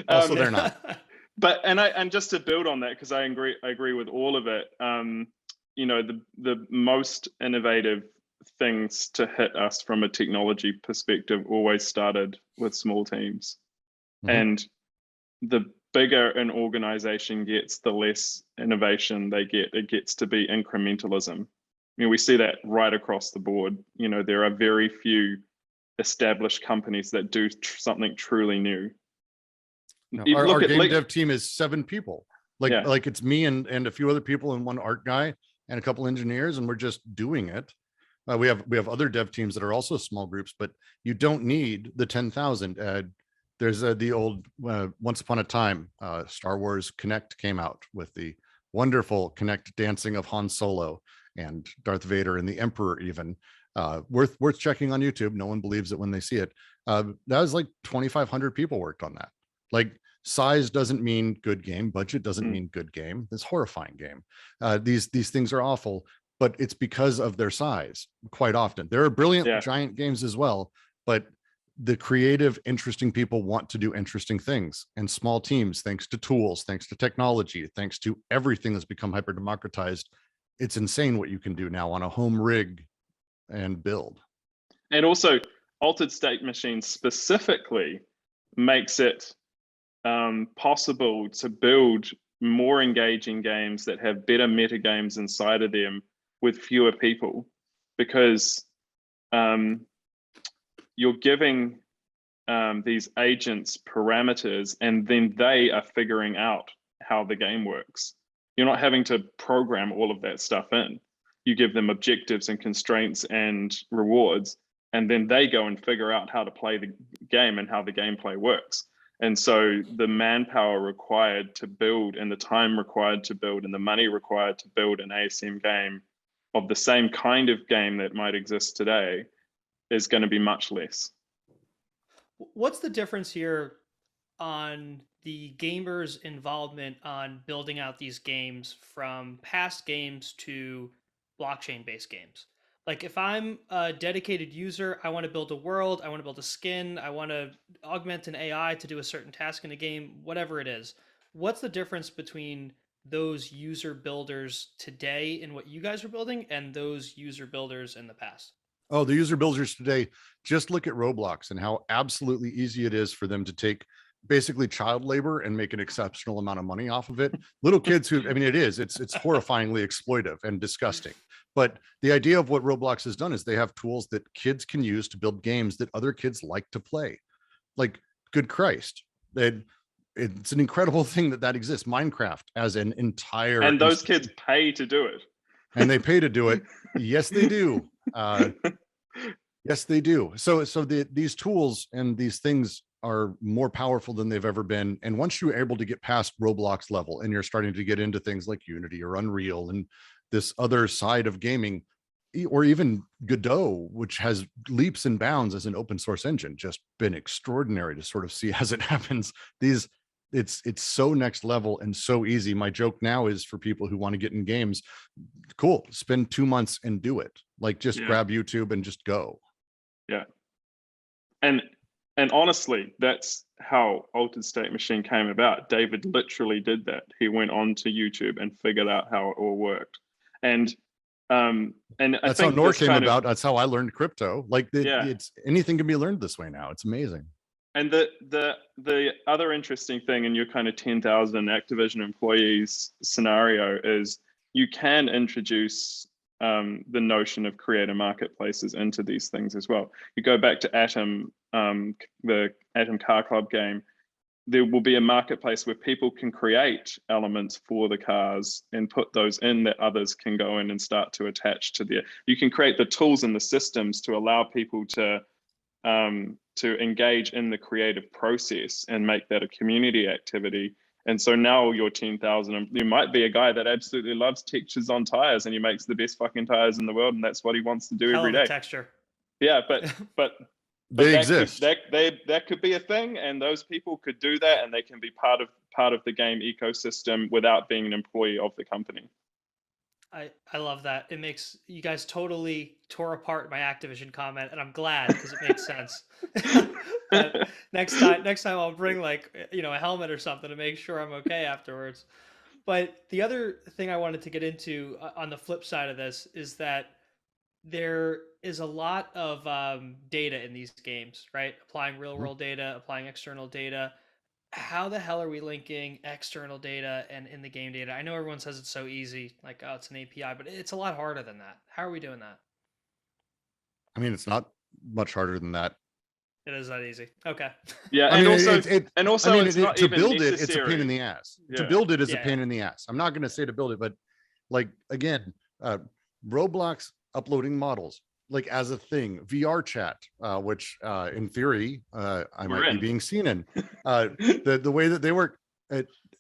Also, they're not. But and just to build on that, because I agree with all of it. You know, the most innovative things to hit us from a technology perspective always started with small teams. And the bigger an organization gets, the less innovation they get. It gets to be incrementalism. I mean, we see that right across the board. You know, there are very few established companies that do something truly new. No, our game dev team is 7 people. Like it's me and a few other people and one art guy and a couple engineers, and we're just doing it. We have other dev teams that are also small groups, but you don't need the 10,000. There's the old Once Upon a Time Star Wars Connect came out with the wonderful Connect dancing of Han Solo and Darth Vader and the Emperor even. Worth checking on YouTube. No one believes it when they see it. That was like 2,500 people worked on that. Like, size doesn't mean good game. Budget doesn't mean good game. It's horrifying game. These things are awful, but it's because of their size. Quite often, there are brilliant giant games as well, but the creative, interesting people want to do interesting things. And small teams, thanks to tools, thanks to technology, thanks to everything that's become hyper democratized, it's insane what you can do now on a home rig and build. And also, Altered State Machine specifically makes it possible to build more engaging games that have better meta games inside of them with fewer people, because you're giving these agents parameters, and then they are figuring out how the game works. You're not having to program all of that stuff in. You give them objectives and constraints and rewards, and then they go and figure out how to play the game and how the gameplay works. And so the manpower required to build, and the time required to build, and the money required to build an ASM game of the same kind of game that might exist today is going to be much less. What's the difference here on the gamers' involvement on building out these games from past games to blockchain-based games? Like, if I'm a dedicated user, I want to build a world, I want to build a skin, I want to augment an AI to do a certain task in a game, whatever it is. What's the difference between those user builders today in what you guys are building and those user builders in the past? Oh, the user builders today, just look at Roblox and how absolutely easy it is for them to take basically child labor and make an exceptional amount of money off of it. Little kids who, I mean, it's horrifyingly exploitive and disgusting. But the idea of what Roblox has done is they have tools that kids can use to build games that other kids like to play. Like, good Christ, it's an incredible thing that exists. Minecraft as an entire, and those kids pay to do it. And they pay to do it. Yes, they do. Yes, they do. So these tools and these things are more powerful than they've ever been. And once you're able to get past Roblox level and you're starting to get into things like Unity or Unreal and this other side of gaming, or even Godot, which has leaps and bounds as an open source engine, just been extraordinary to sort of see as it happens. It's so next level and so easy. My joke now is for people who want to get in games, cool, spend 2 months and do it. Like, just grab YouTube and just go. Yeah. And honestly, that's how Altered State Machine came about. David literally did that. He went on to YouTube and figured out how it all worked. And that's how Nor came about. That's how I learned crypto. Like, it's anything can be learned this way now. It's amazing. And the other interesting thing in your kind of 10,000 Activision employees scenario is you can introduce the notion of creator marketplaces into these things as well. You go back to Atom, the Atom Car Club game. There will be a marketplace where people can create elements for the cars and put those in that others can go in and start to attach to their. You can create the tools and the systems to allow people to engage in the creative process and make that a community activity. And so now your 10,000, there might be a guy that absolutely loves textures on tires and he makes the best fucking tires in the world and that's what he wants to do Hell every of a day. texture. Yeah, but They that exist. That could be a thing, and those people could do that, and they can be part of the game ecosystem without being an employee of the company. I love that. It makes you guys totally tore apart my Activision comment, and I'm glad because it makes sense. But next time I'll bring like a helmet or something to make sure I'm okay afterwards. But the other thing I wanted to get into on the flip side of this is that there is a lot of data in these games, right? Applying real world data, applying external data. How the hell are we linking external data and in the game data? I know everyone says it's so easy, like, oh, it's an API, but it's a lot harder than that. How are we doing that? I mean, it's not much harder than that. It is that easy. Okay. Yeah, I and mean, also, I mean, it's not to even build necessary. it, it's a pain in the ass. Yeah. To build it is a Yeah. pain in the ass. I'm not going to say to build it, but like, again, Roblox uploading models, like as a thing, VR chat, which in theory, I might be being seen in. The way that they work,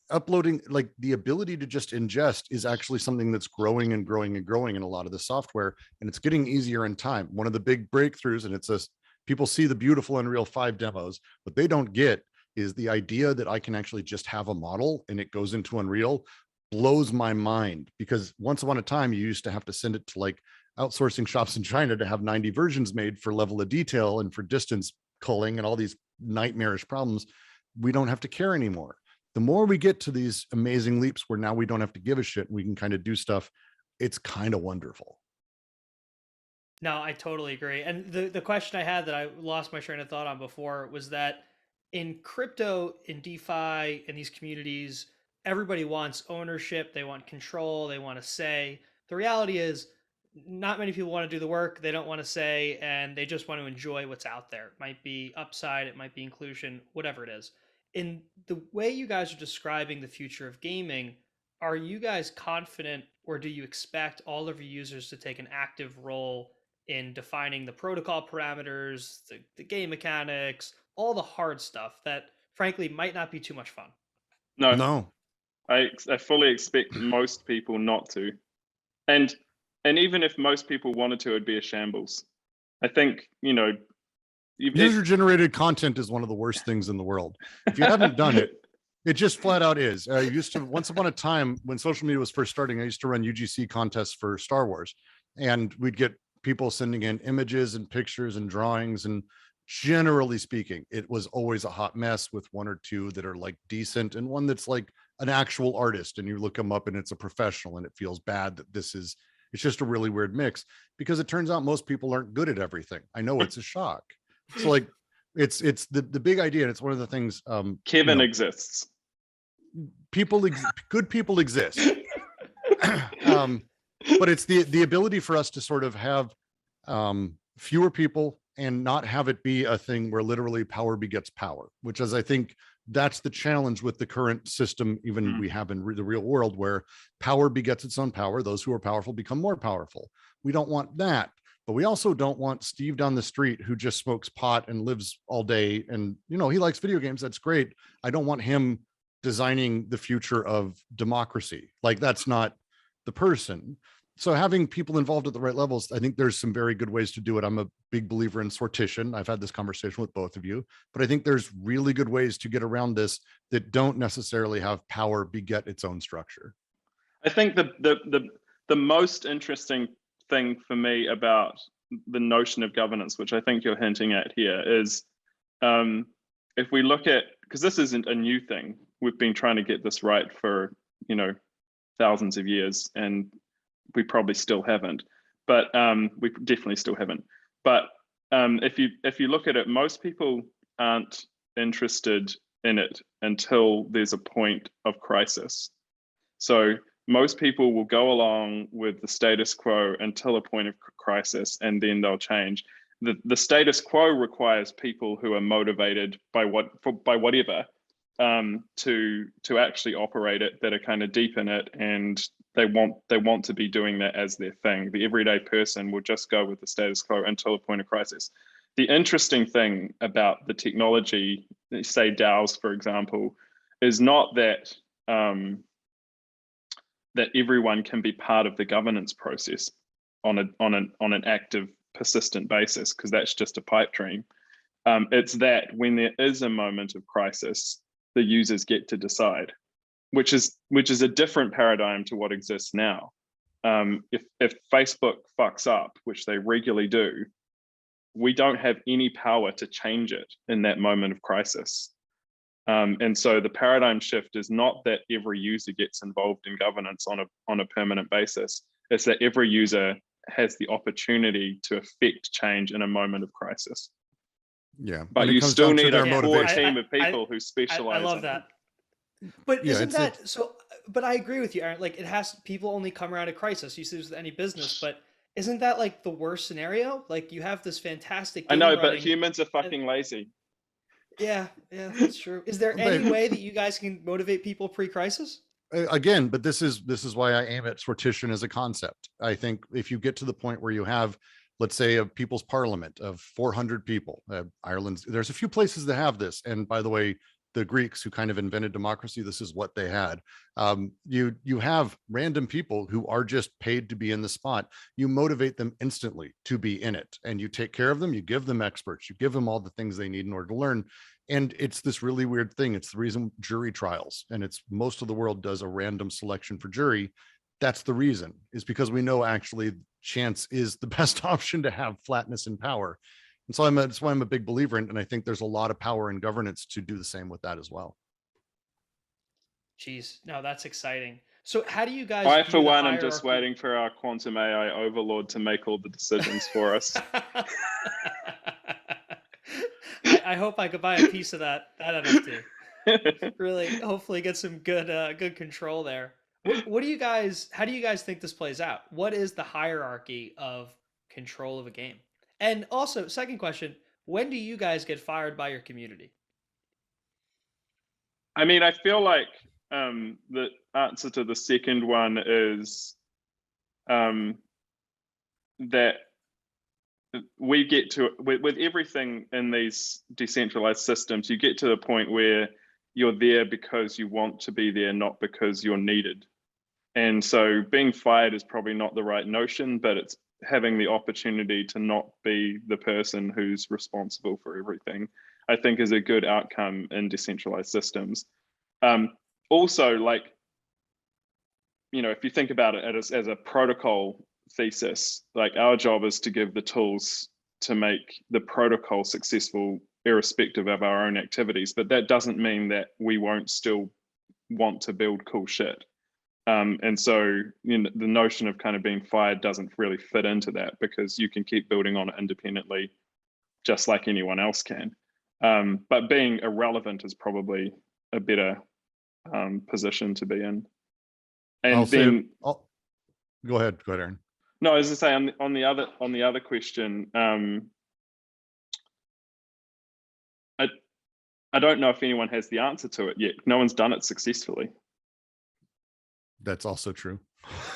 uploading, like the ability to just ingest is actually something that's growing and growing and growing in a lot of the software, and it's getting easier in time. One of the big breakthroughs, and it's a, people see the beautiful Unreal 5 demos, what they don't get is the idea that I can actually just have a model and it goes into Unreal blows my mind, because once upon a time you used to have to send it to like outsourcing shops in China to have 90 versions made for level of detail and for distance culling and all these nightmarish problems. We don't have to care anymore. The more we get to these amazing leaps where now we don't have to give a shit, we can kind of do stuff, it's kind of wonderful. No, I totally agree. And the question I had that I lost my train of thought on before was that in crypto, in DeFi, in these communities, everybody wants ownership, they want control, they want to say. The reality is, not many people want to do the work, they don't want to say, and they just want to enjoy what's out there. It might be upside, it might be inclusion, whatever it is. In the way you guys are describing the future of gaming, are you guys confident or do you expect all of your users to take an active role in defining the protocol parameters, the game mechanics, all the hard stuff that frankly might not be too much fun? No. I fully expect most people not to. And even if most people wanted to, it'd be a shambles. I think, user-generated content is one of the worst things in the world. If you haven't done it, it just flat out is. I used to, once upon a time when social media was first starting, I used to run UGC contests for Star Wars, and we'd get people sending in images and pictures and drawings, and generally speaking, it was always a hot mess with one or two that are like decent and one that's like an actual artist, and you look them up and it's a professional, and it feels bad that it's just a really weird mix, because it turns out most people aren't good at everything. I know, it's a shock. So like it's the big idea, and it's one of the things Kevin exists. Good people exist. But it's the ability for us to sort of have fewer people and not have it be a thing where literally power begets power, which is, I think that's the challenge with the current system, even we have in the real world, where power begets its own power. Those who are powerful become more powerful. We don't want that, but we also don't want Steve down the street who just smokes pot and lives all day and, he likes video games. That's great. I don't want him designing the future of democracy. Like, that's not the person. So having people involved at the right levels, I think there's some very good ways to do it. I'm a big believer in sortition. I've had this conversation with both of you, but I think there's really good ways to get around this that don't necessarily have power beget its own structure. I think the most interesting thing for me about the notion of governance, which I think you're hinting at here, is if we look at, because this isn't a new thing, we've been trying to get this right for thousands of years, and we probably still haven't, but we definitely still haven't. But if you look at it, most people aren't interested in it until there's a point of crisis. So most people will go along with the status quo until a point of crisis, and then they'll change. The status quo requires people who are motivated by whatever to actually operate it, that are kind of deep in it, and they want to be doing that as their thing. The everyday person will just go with the status quo until a point of crisis. The interesting thing about the technology, say DAOs, for example, is not that that everyone can be part of the governance process on an active, persistent basis, because that's just a pipe dream. It's that when there is a moment of crisis, the users get to decide, which is a different paradigm to what exists now. If Facebook fucks up, which they regularly do, we don't have any power to change it in that moment of crisis. And so the paradigm shift is not that every user gets involved in governance on a permanent basis. It's that every user has the opportunity to affect change in a moment of crisis. Yeah, but you still need a core team of people who specialize. I love that. But isn't that so? But I agree with you, Aaron. Like, it has, people only come around a crisis. You see this with any business, but isn't that like the worst scenario? Like, you have this fantastic game I know, running, but humans are fucking lazy. Yeah, that's true. Is there any way that you guys can motivate people pre-crisis? Again, but this is why I aim at sortition as a concept. I think if you get to the point where you have, let's say, a people's parliament of 400 people, Ireland's, there's a few places that have this. And by the way, the Greeks who kind of invented democracy, this is what they had. You have random people who are just paid to be in the spot. You motivate them instantly to be in it, and you take care of them. You give them experts. You give them all the things they need in order to learn. And it's this really weird thing. It's the reason jury trials, and it's most of the world does a random selection for jury. That's the reason, is because we know actually chance is the best option to have flatness in power. And so that's why I'm a big believer in, and I think there's a lot of power in governance to do the same with that as well. Jeez, no, that's exciting. So how do you guys? I, for one, am just waiting for our quantum AI overlord to make all the decisions for us. I hope I could buy a piece of that NFT. Really, hopefully get some good control there. What do you guys? How do you guys think this plays out? What is the hierarchy of control of a game? And also, second question: when do you guys get fired by your community? I mean, I feel like the answer to the second one is that we get to, with everything in these decentralized systems, you get to the point where you're there because you want to be there, not because you're needed. And so being fired is probably not the right notion, but it's having the opportunity to not be the person who's responsible for everything, I think, is a good outcome in decentralized systems. Also, like, you know, if you think about it as a protocol thesis, like, our job is to give the tools to make the protocol successful irrespective of our own activities, but that doesn't mean that we won't still want to build cool shit. And so, you know, the notion of kind of being fired doesn't really fit into that, because you can keep building on it independently just like anyone else can. But being irrelevant is probably a better position to be in. And then go ahead, Aaron. No, I was to say, on the other question, I don't know if anyone has the answer to it yet. No one's done it successfully. That's also true.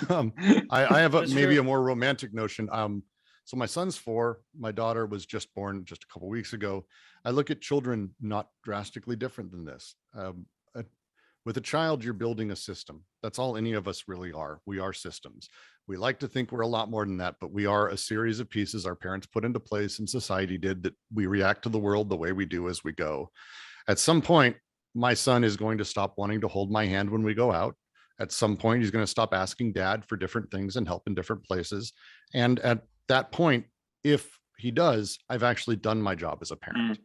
I have maybe a more romantic notion. So my son's 4, my daughter was just born just a couple of weeks ago. I look at children not drastically different than this. With a child, you're building a system. That's all any of us really are. We are systems. We like to think we're a lot more than that, but we are a series of pieces our parents put into place and society did, that we react to the world the way we do as we go. At some point, my son is going to stop wanting to hold my hand when we go out. At some point, he's going to stop asking dad for different things and help in different places. And at that point, if he does, I've actually done my job as a parent.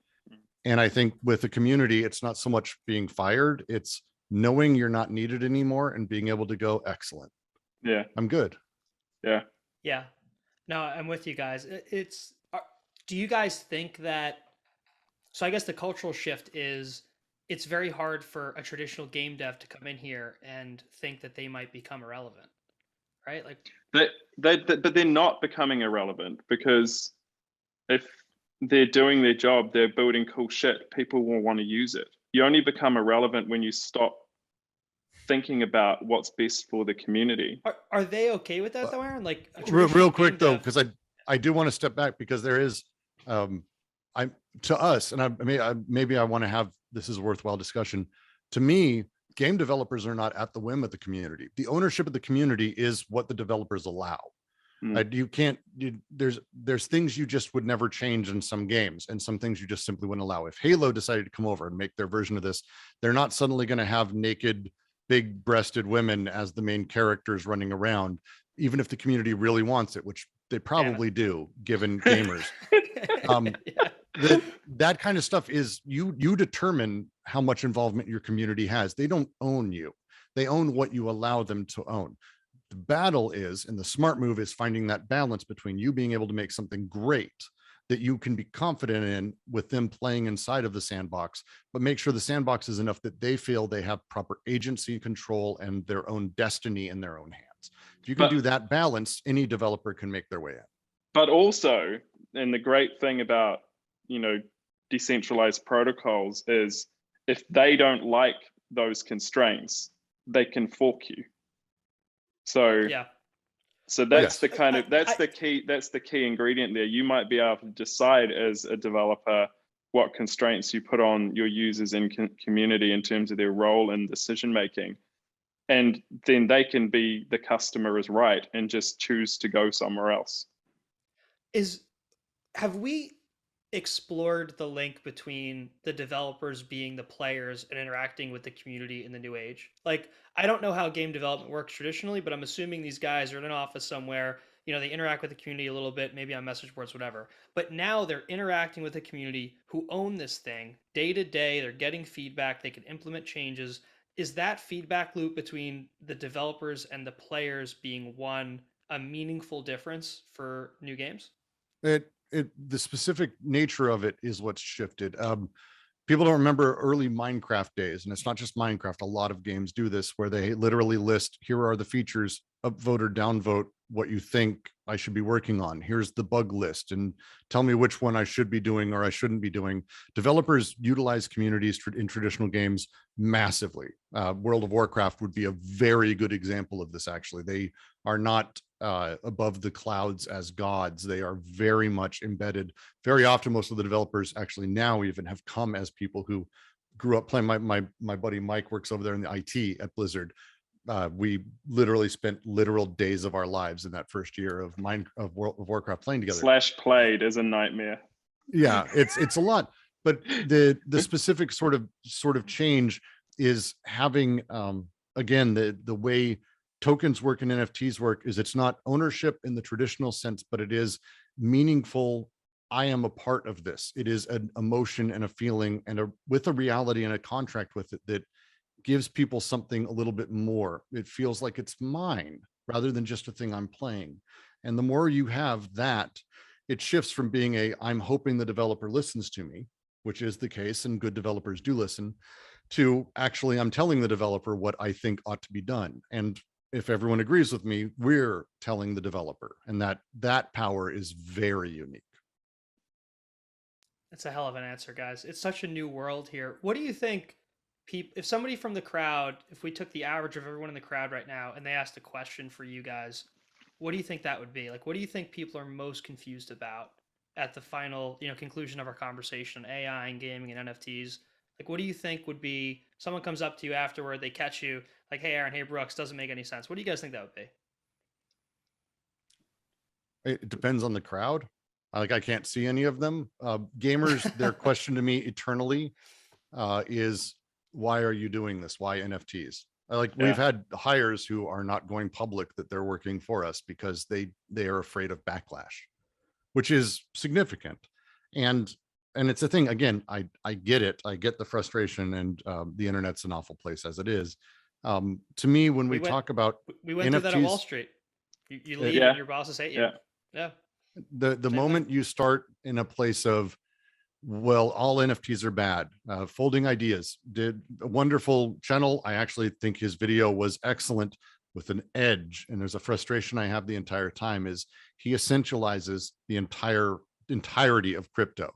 And I think with the community, it's not so much being fired, it's knowing you're not needed anymore and being able to go, excellent. Yeah, I'm good. Yeah. Yeah. No, I'm with you guys. Do you guys think that So I guess the cultural shift is it's very hard for a traditional game dev to come in here and think that they might become irrelevant, right? Like but they're not becoming irrelevant, because if they're doing their job, they're building cool shit, people will want to use it. You only become irrelevant when you stop thinking about what's best for the community. are they okay with that though, Aaron? Like a Real traditional quick game though, dev. because I do want to step back, because there is I'm to us, and maybe I want to have this is a worthwhile discussion. To me, game developers are not at the whim of the community. The ownership of the community is what the developers allow. You can't, there's things you just would never change in some games, and some things you just simply wouldn't allow. If Halo decided to come over and make their version of this, they're not suddenly going to have naked, big breasted women as the main characters running around, even if the community really wants it, which they probably do, given gamers. Yeah. That kind of stuff is you determine how much involvement your community has. They don't own you. They own what you allow them to own. The battle is, and the smart move is finding that balance between you being able to make something great that you can be confident in with them playing inside of the sandbox, but make sure the sandbox is enough that they feel they have proper agency, control, and their own destiny in their own hands. If you can do that balance, any developer can make their way in. But also, and the great thing about, decentralized protocols is, if they don't like those constraints, they can fork you. So Yeah. So that's the kind of that's the key ingredient there. You might be able to decide as a developer what constraints you put on your users and community in terms of their role in decision making, and then they can be the customer is right and just choose to go somewhere else. Have we explored the link between the developers being the players and interacting with the community in the new age? Like, I don't know how game development works traditionally, but I'm assuming these guys are in an office somewhere, they interact with the community a little bit, maybe on message boards, whatever. But now they're interacting with the community who own this thing day to day. They're getting feedback. They can implement changes. Is that feedback loop between the developers and the players being one a meaningful difference for new games? The specific nature of it is what's shifted. People don't remember early Minecraft days, and it's not just Minecraft. A lot of games do this, where they literally list, here are the features, upvote or downvote what you think I should be working on. Here's the bug list, and tell me which one I should be doing or I shouldn't be doing. Developers utilize communities in traditional games massively. World of Warcraft would be a very good example of this, actually. They are not above the clouds as gods. They are very much embedded. Very often, most of the developers actually now even have come as people who grew up playing. My buddy Mike works over there in the IT at Blizzard. We literally spent literal days of our lives in that first year of World of Warcraft playing together. /played is a nightmare. Yeah, it's a lot. But the specific sort of change is having again the way tokens work and NFTs work is it's not ownership in the traditional sense, but it is meaningful. I am a part of this. It is an emotion and a feeling and with a reality and a contract with it that gives people something a little bit more. It feels like it's mine rather than just a thing I'm playing. And the more you have that, it shifts from being I'm hoping the developer listens to me, which is the case, and good developers do listen, to actually I'm telling the developer what I think ought to be done. And if everyone agrees with me, we're telling the developer, and that power is very unique. It's a hell of an answer, guys. It's such a new world here. What do you think if somebody from the crowd, if we took the average of everyone in the crowd right now and they asked a question for you guys, what do you think that would be? Like, what do you think people are most confused about at the final, conclusion of our conversation on AI and gaming and NFTs? Like, what do you think would be, someone comes up to you afterward, they catch you like, hey, Aaron, hey, Brooks, doesn't make any sense. What do you guys think that would be? It depends on the crowd. I can't see any of them. Gamers, their question to me eternally is, why are you doing this? Why NFTs? We've had hires who are not going public that they're working for us because they are afraid of backlash, which is significant. And it's a thing, again, I get it. I get the frustration, and the internet's an awful place as it is. To me, when we talk about we went NFTs, through that at Wall Street. You leave and your bosses hate you. Yeah. The moment you start in a place of Well, all NFTs are bad. Folding Ideas did a wonderful channel. I actually think his video was excellent with an edge. And there's a frustration I have the entire time is he essentializes the entirety of crypto.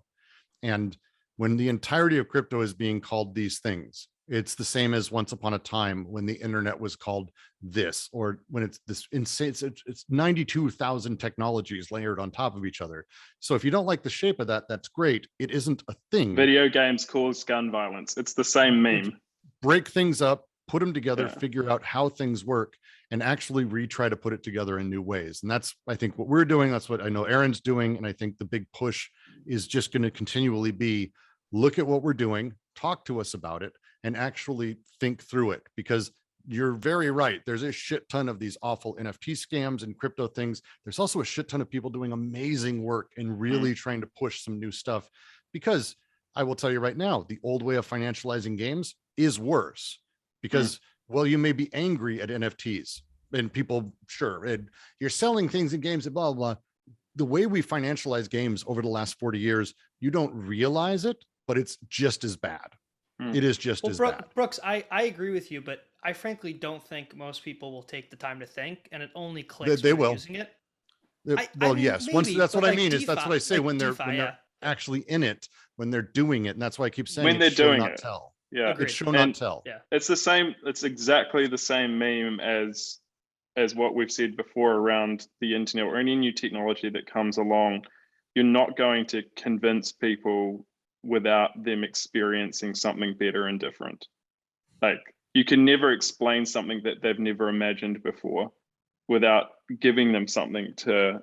And when the entirety of crypto is being called these things, it's the same as once upon a time when the internet was called this, or when it's this insane, it's 92,000 technologies layered on top of each other. So if you don't like the shape of that, that's great. It isn't a thing. Video games cause gun violence. It's the same meme. Break things up, put them together, Yeah. figure out how things work, and actually retry to put it together in new ways. And that's, I think, what we're doing. That's what I know Aaron's doing. And I think the big push is just going to continually be, look at what we're doing, talk to us about it, and actually think through it. Because you're very right. There's a shit ton of these awful NFT scams and crypto things. There's also a shit ton of people doing amazing work and really trying to push some new stuff. Because I will tell you right now, the old way of financializing games is worse. Because well, you may be angry at NFTs and people, sure, and you're selling things in games and blah, blah, blah. The way we financialize games over the last 40 years, you don't realize it, but it's just as bad. It is just as bad. Brooks, I agree with you, but I frankly don't think most people will take the time to think, and it only clicks They when they're will. using it. Well, mean, yes. maybe, Once that's what but I like mean is that's DeFi, what I say like when they're DeFi, when they're yeah. actually in it, when they're doing it, and that's why I keep saying When it's they're show doing not it. tell. Yeah. Agreed. It's show not tell. Yeah. It's the same. It's exactly the same meme as what we've said before around the internet or any new technology that comes along. You're not going to convince people without them experiencing something better and different. Like, you can never explain something that they've never imagined before without giving them something to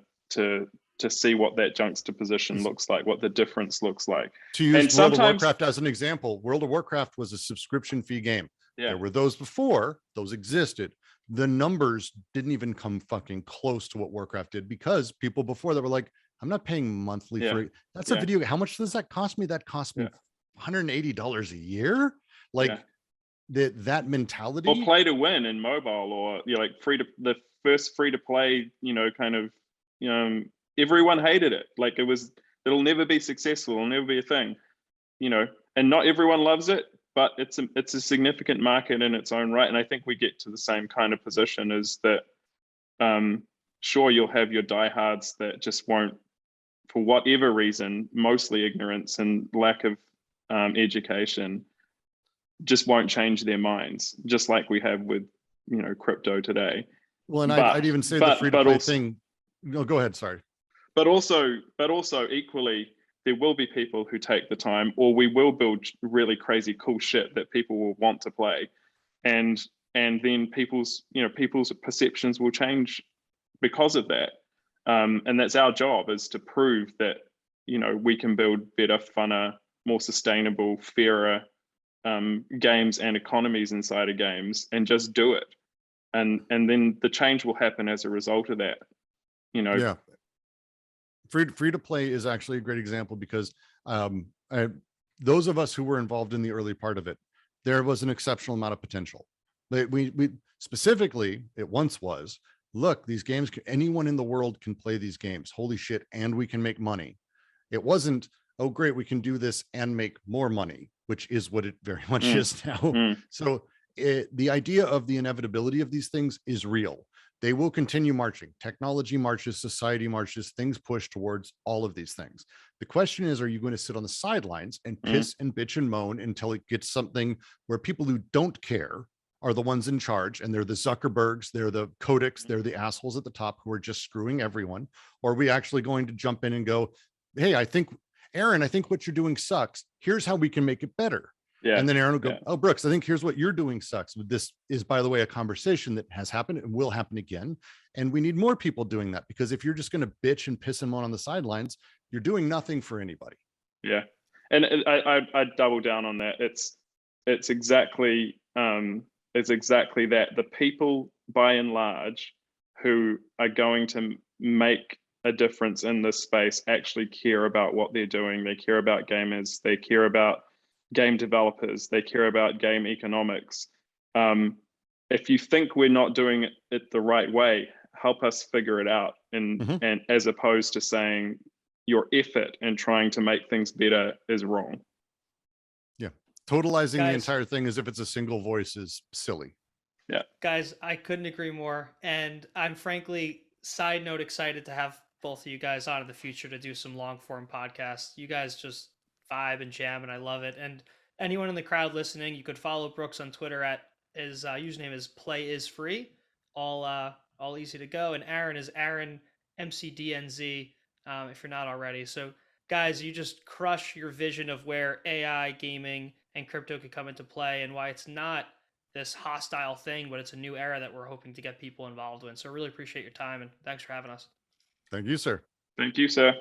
see what that juxtaposition looks like, what the difference looks like. To use And World of sometimes- Warcraft as an example, World of Warcraft was a subscription fee game. Yeah. There were those before, those existed. The numbers didn't even come fucking close to what Warcraft did, because people before that were like, I'm not paying monthly Yeah. for it. That's a Yeah. video. How much does that cost me? That cost me Yeah. $180 a year. Like Yeah. that mentality. Or play to win in mobile, or like the first free to play, kind of, everyone hated it. Like, it'll never be successful, it'll never be a thing, and not everyone loves it, but it's a significant market in its own right. And I think we get to the same kind of position, is that sure, you'll have your diehards that just won't, for whatever reason, mostly ignorance and lack of education, just won't change their minds, just like we have with crypto today. Well, and I'd even say the free to play thing. No, go ahead. Sorry. But also equally, there will be people who take the time, or we will build really crazy cool shit that people will want to play, and then people's perceptions will change because of that. And that's our job, is to prove that we can build better, funner, more sustainable, fairer games and economies inside of games, and just do it. And then the change will happen as a result of that. Yeah. Free to play is actually a great example, because those of us who were involved in the early part of it, there was an exceptional amount of potential. We specifically, it once was, look, these games, anyone in the world can play these games. Holy shit. And we can make money. It wasn't, oh, great, we can do this and make more money, which is what it very much is now. So the idea of the inevitability of these things is real. They will continue marching. Technology marches, society marches, things push towards all of these things. The question is, are you going to sit on the sidelines and piss and bitch and moan until it gets something where people who don't care are the ones in charge, and they're the Zuckerbergs, they're the Kodaks, they're the assholes at the top who are just screwing everyone? Or are we actually going to jump in and go, hey, Aaron, I think what you're doing sucks. Here's how we can make it better. Yeah. And then Aaron will go, oh, Brooks, I think here's what you're doing sucks. This is, by the way, a conversation that has happened and will happen again. And we need more people doing that, because if you're just going to bitch and piss and moan on the sidelines, you're doing nothing for anybody. Yeah. And I double down on that. It's exactly that. The people, by and large, who are going to make a difference in this space actually care about what they're doing. They care about gamers. They care about game developers. They care about game economics. If you think we're not doing it the right way, help us figure it out. And as opposed to saying, your effort in trying to make things better is wrong. Yeah. Totalizing the Guys. entire thing as if it's a single voice is silly. Guys, I couldn't agree more. And I'm frankly, side note, excited to have both of you guys on in the future to do some long form podcasts. You guys just vibe and jam, and I love it. And anyone in the crowd listening, you could follow Brooks on Twitter at his username is PlayIsFree. All easy to go. And Aaron is Aaron MCDNZ, if you're not already. So guys, you just crush your vision of where AI, gaming, and crypto could come into play, and why it's not this hostile thing, but it's a new era that we're hoping to get people involved in. So I really appreciate your time, and thanks for having us. Thank you, sir. Thank you, sir.